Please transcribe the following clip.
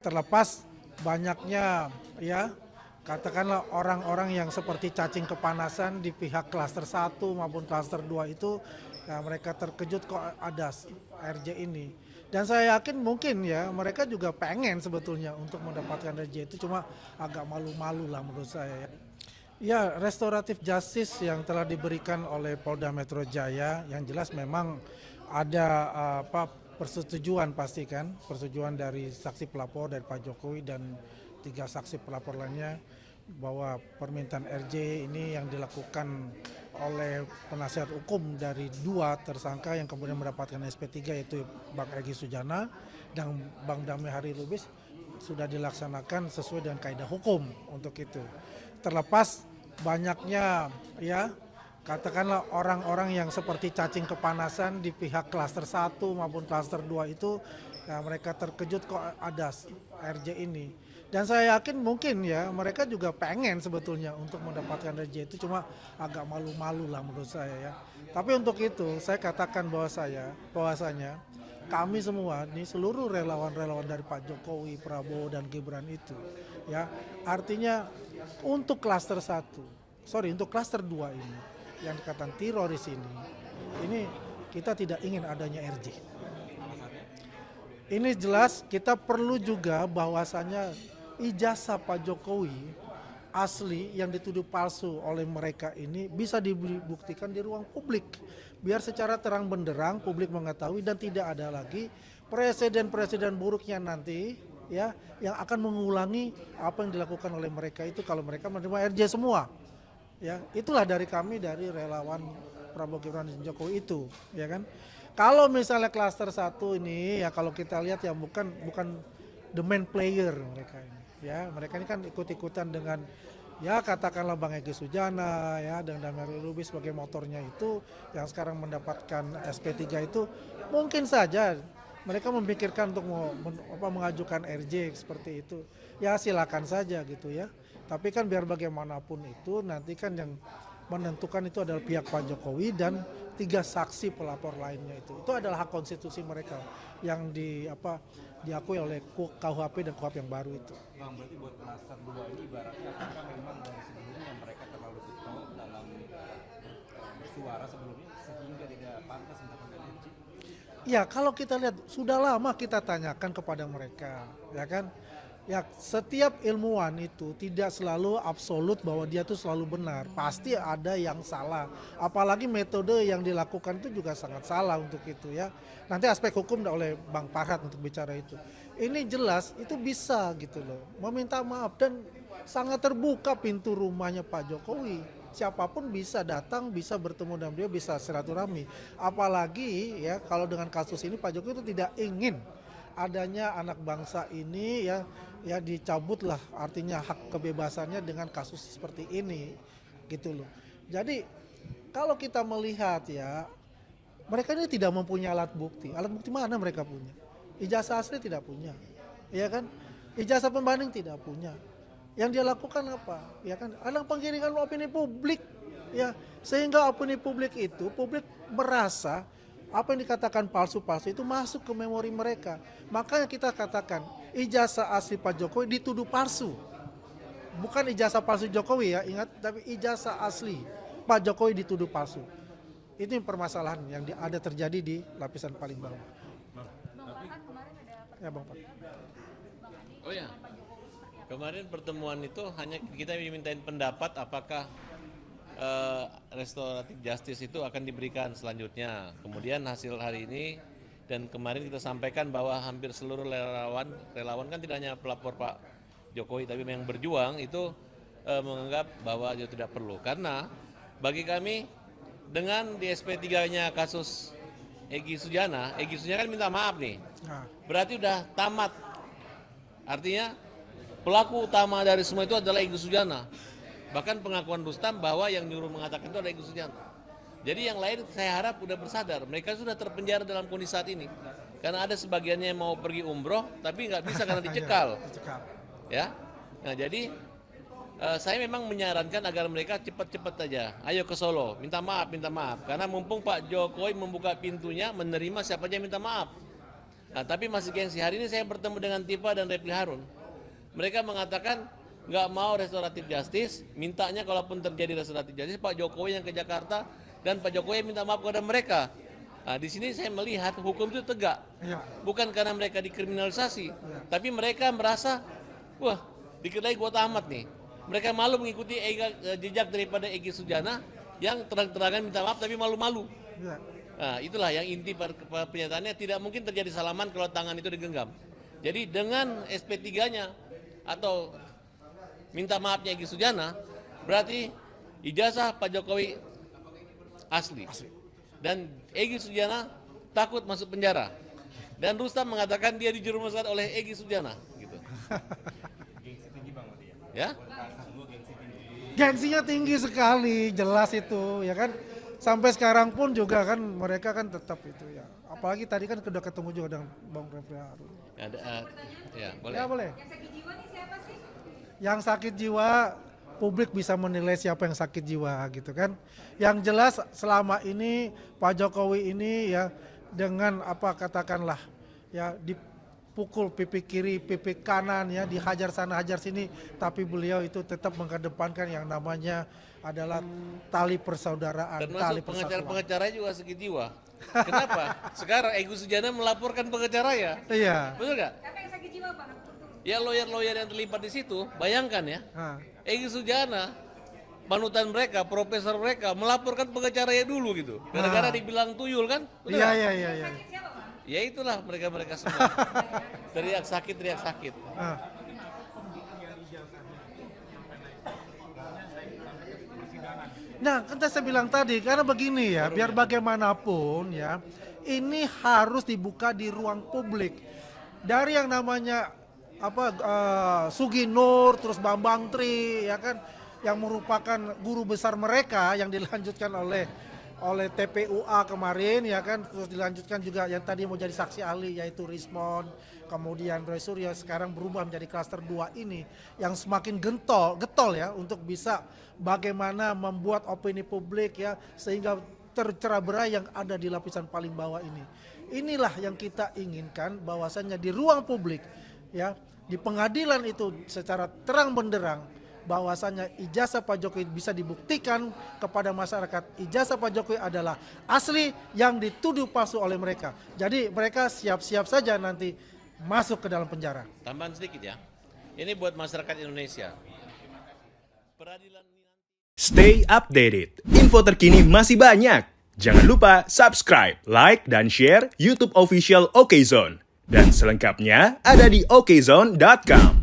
Terlepas banyaknya ya katakanlah orang-orang yang seperti cacing kepanasan di pihak klaster 1 maupun klaster 2 itu ya mereka terkejut kok ada RJ ini. Dan saya yakin mungkin ya mereka juga pengen sebetulnya untuk mendapatkan RJ itu cuma agak malu-malu lah menurut saya ya. Ya, restoratif justice yang telah diberikan oleh Polda Metro Jaya yang jelas memang ada persetujuan pasti kan, persetujuan dari saksi pelapor dari Pak Jokowi dan 3 saksi pelapor lainnya bahwa permintaan RJ ini yang dilakukan oleh penasihat hukum dari 2 tersangka yang kemudian mendapatkan SP3 yaitu Bang Egy Sujana dan Bang Damai Hari Lubis sudah dilaksanakan sesuai dengan kaidah hukum untuk itu. Terlepas banyaknya ya katakanlah orang-orang yang seperti cacing kepanasan di pihak klaster 1 maupun klaster 2 itu ya mereka terkejut kok ada RJ ini. Dan saya yakin mungkin ya mereka juga pengen sebetulnya untuk mendapatkan RJ itu cuma agak malu-malu lah menurut saya ya. Tapi untuk itu saya katakan bahwasanya kami semua nih seluruh relawan-relawan dari Pak Jokowi, Prabowo dan Gibran itu ya artinya untuk klaster 1, untuk klaster 2 ini yang dikatakan teroris ini kita tidak ingin adanya RJ. Ini jelas kita perlu juga bahwasanya ijazah Pak Jokowi asli yang dituduh palsu oleh mereka ini bisa dibuktikan di ruang publik. Biar secara terang benderang publik mengetahui dan tidak ada lagi presiden-presiden buruknya nanti ya yang akan mengulangi apa yang dilakukan oleh mereka itu kalau mereka menerima RJ semua. Ya, itulah dari kami dari relawan Prabowo Gibran dan Jokowi itu, ya kan. Kalau misalnya klaster 1 ini ya kalau kita lihat ya bukan the main player mereka ini. Ya, mereka ini kan ikut-ikutan dengan ya katakanlah Bang Egy Sujana ya dan Damai Lubis sebagai motornya itu yang sekarang mendapatkan SP3 itu mungkin saja mereka memikirkan untuk mengajukan RJ seperti itu. Ya silakan saja gitu ya. Tapi kan biar bagaimanapun itu nanti kan yang menentukan itu adalah pihak Pak Jokowi dan 3 saksi pelapor lainnya itu. Itu adalah hak konstitusi mereka yang diakui oleh KUHP dan KUHP yang baru itu. Bang, berarti buat klaster 2 ini ibaratnya apakah memang dari sebelumnya mereka terlalu getol dalam bersuara sebelumnya sehingga tidak pantas mendapatkan RJ? Ya kalau kita lihat sudah lama kita tanyakan kepada mereka, ya kan. Ya setiap ilmuwan itu tidak selalu absolut bahwa dia tuh selalu benar, pasti ada yang salah. Apalagi metode yang dilakukan itu juga sangat salah untuk itu ya. Nanti aspek hukum oleh Bang Farhad untuk bicara itu. Ini jelas itu bisa gitu loh, meminta maaf dan sangat terbuka pintu rumahnya Pak Jokowi. Siapapun bisa datang, bisa bertemu dan dia bisa silaturahmi. Apalagi ya kalau dengan kasus ini Pak Jokowi itu tidak ingin adanya anak bangsa ini ya dicabutlah artinya hak kebebasannya dengan kasus seperti ini gitu loh. Jadi kalau kita melihat ya mereka ini tidak mempunyai alat bukti. Alat bukti mana mereka punya? Ijazah asli tidak punya. Ya kan? Ijazah pembanding tidak punya. Yang dia lakukan apa? Ya kan? Ada penggiringan opini publik ya sehingga opini publik itu publik merasa apa yang dikatakan palsu-palsu itu masuk ke memori mereka. Makanya kita katakan ijazah asli Pak Jokowi dituduh palsu. Bukan ijazah palsu Jokowi ya, ingat, tapi ijazah asli Pak Jokowi dituduh palsu. Itu yang permasalahan yang ada terjadi di lapisan paling bawah. Ya Bang Pak. Oh ya, kemarin pertemuan itu hanya kita dimintain pendapat apakah restoratif justice itu akan diberikan selanjutnya. Kemudian hasil hari ini dan kemarin kita sampaikan bahwa hampir seluruh relawan kan tidak hanya pelapor Pak Jokowi tapi yang berjuang itu menganggap bahwa itu tidak perlu. Karena bagi kami dengan di SP3-nya kasus Egy Sujana kan minta maaf nih. Berarti udah tamat. Artinya pelaku utama dari semua itu adalah Egy Sujana. Bahkan pengakuan Rustam bahwa yang nyuruh mengatakan itu adalah Egy Sujana. Jadi yang lain saya harap sudah bersadar, mereka sudah terpenjara dalam kondisi saat ini. Karena ada sebagiannya yang mau pergi umroh, tapi nggak bisa karena dicekal. Ya, nah jadi saya memang menyarankan agar mereka cepat-cepat aja, ayo ke Solo, minta maaf. Karena mumpung Pak Jokowi membuka pintunya, menerima siapa aja yang minta maaf. Nah, tapi masih gengsi. Hari ini saya bertemu dengan Tipa dan Refli Harun. Mereka mengatakan nggak mau restoratif justice, mintanya kalaupun terjadi restoratif justice, Pak Jokowi yang ke Jakarta dan Pak Jokowi minta maaf kepada mereka. Nah, di sini saya melihat hukum itu tegak, bukan karena mereka dikriminalisasi, tapi mereka merasa, wah, dikit lagi gua tamat nih. Mereka malu mengikuti jejak daripada Egy Sujana yang terang-terangan minta maaf tapi malu-malu. Nah, itulah yang inti pernyataannya, tidak mungkin terjadi salaman kalau tangan itu digenggam. Jadi dengan SP3-nya atau minta maafnya Egy Sujana, berarti ijazah Pak Jokowi asli. Dan Egy Sujana takut masuk penjara. Dan Rustam mengatakan dia dijerumuskan oleh Egy Sujana. Gitu. Gengsi tinggi Bang berarti ya? Ya? Gengsinya tinggi sekali, jelas itu, ya kan. Sampai sekarang pun juga kan mereka kan tetap itu ya. Apalagi tadi kan sudah ketemu juga dengan Bang Refli Harun. Ya, boleh. Ya boleh. Yang sakit jiwa nih siapa sih? Yang sakit jiwa, publik bisa menilai siapa yang sakit jiwa gitu kan. Yang jelas selama ini Pak Jokowi ini ya dengan apa katakanlah ya dipukul pipi kiri, pipi kanan ya, dihajar sana hajar sini, tapi beliau itu tetap mengedepankan yang namanya adalah tali persaudaraan, tali Termasuk persatuan. pengacara-pengacara juga sakit jiwa. Kenapa? Sekarang Egy Sujana melaporkan pengacara ya. Iya. Betul nggak? Siapa yang sakit jiwa Bang? Ya lawyer-lawyer yang terlibat di situ, bayangkan ya. Nah, Egy Sujana, panutan mereka, profesor mereka melaporkan pengacaranya dulu gitu. Gara-gara dibilang tuyul kan? Betul iya nggak? iya iya iya. Sakit siapa Bang? Ya itulah mereka-mereka semua. Teriak sakit. Nah. Nah, kan saya bilang tadi, karena begini ya, biar bagaimanapun ya, ini harus dibuka di ruang publik. Dari yang namanya Sugi Nur, terus Bambang Tri, ya kan, yang merupakan guru besar mereka yang dilanjutkan oleh TPUA kemarin, ya kan, terus dilanjutkan juga yang tadi mau jadi saksi ahli yaitu Rismon, kemudian Roy Suryo, sekarang berubah menjadi klaster 2 ini yang semakin getol ya untuk bisa bagaimana membuat opini publik ya sehingga tercerah berai yang ada di lapisan paling bawah ini. Inilah yang kita inginkan, bahwasannya di ruang publik ya, di pengadilan itu secara terang benderang bahwasannya ijazah Pak Jokowi bisa dibuktikan kepada masyarakat. Ijazah Pak Jokowi adalah asli yang dituduh palsu oleh mereka. Jadi mereka siap-siap saja nanti masuk ke dalam penjara. Tambahan sedikit ya. Ini buat masyarakat Indonesia. Peradilan ini Stay updated. Info terkini masih banyak. Jangan lupa subscribe, like, dan share YouTube official OKZone. Dan selengkapnya ada di okezone.com.